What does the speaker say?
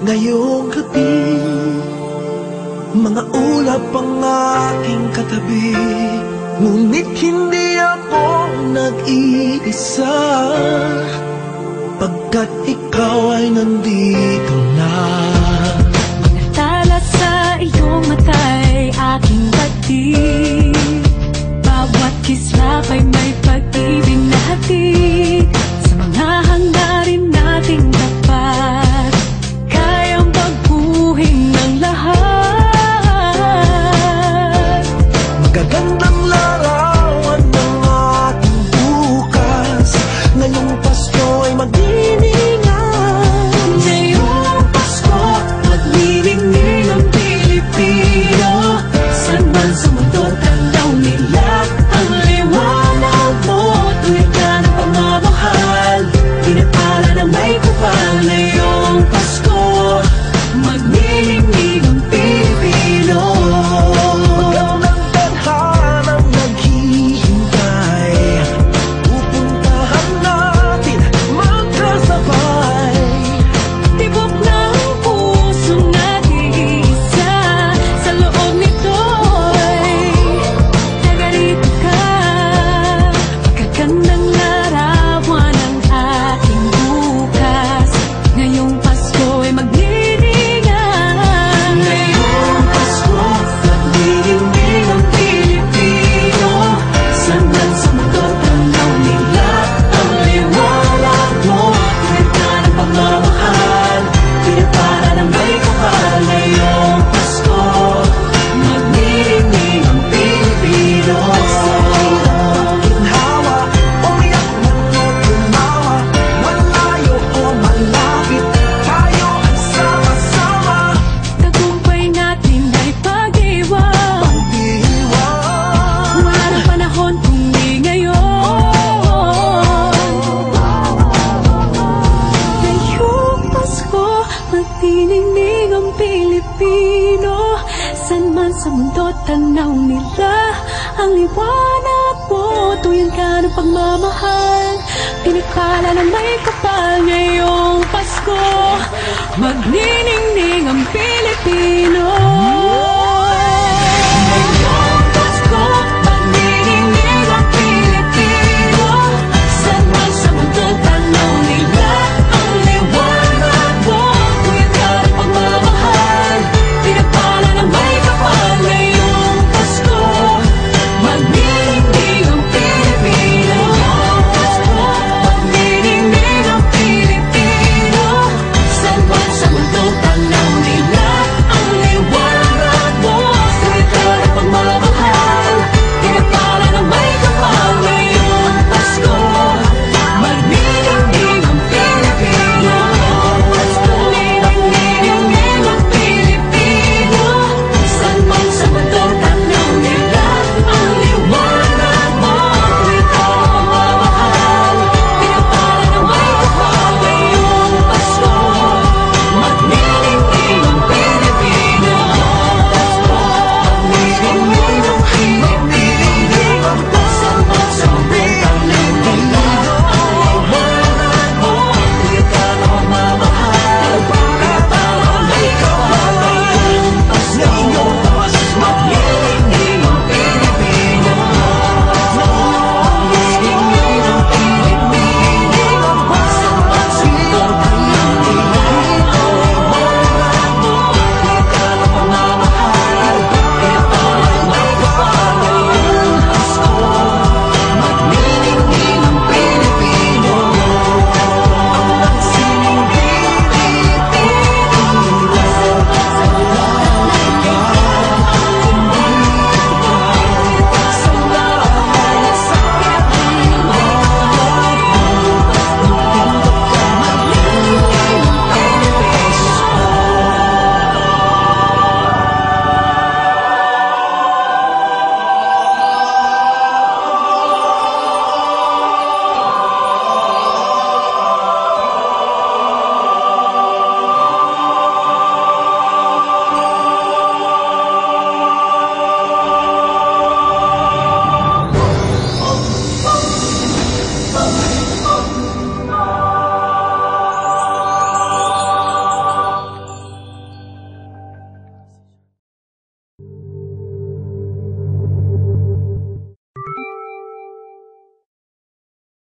ngayong gabi. Mga ulap ang aking katabi, ngunit hindi ako nag-iisa, pagkat ikaw ay nandito na. Mga tala sa iyong mata'y aking batid, bawat kislap ay may pag-ibig na hatid. Sa mga hangarin nating dapat, kayang baguhin ng lahat. Magagandang larawan ng ating bukas, ngayong Pasko ay magdiningan. Ngayong Pasko, magniningning ang Pilipino. San man sa mundo, tanaw nila ang liwanag mo. Tuwid ka ng pamamahal, pinapala ng may kapal. Ngayong Pasko, magniningning ang Pilipino. Magandang tadhanang naghihintay, pupuntahan natin magkasabay. Tibok ng pusong nag-iisa, sa loob nito'y nagarito ka. Magagandang larawan ng ating bukas, ngayong Pasko ay magdiningan. Ngayong Pasko, magniningning ang Pilipino. San man sa mundo, tanaw nila ang liwanag mo. Tuwid ka ng pagmamahal, pinapala ng may kapal. Ngayong Pasko, magniningning ang Pilipino. Ginhawa, umiyak man o tumawa, malayo o malapit, tayo ay sama-sama. Tagumpay natin ay pag-iwan, Pag-iwan, wala nang panahon kung di ngayon. Ngayong Pasko, magniningning ang Pilipino. San man sa mundo, tanaw nila ang liwanag mo. Tuyan ka ng pagmamahal, pinakala ng may kapal. Ngayong Pasko, magniningning ang Pilipino.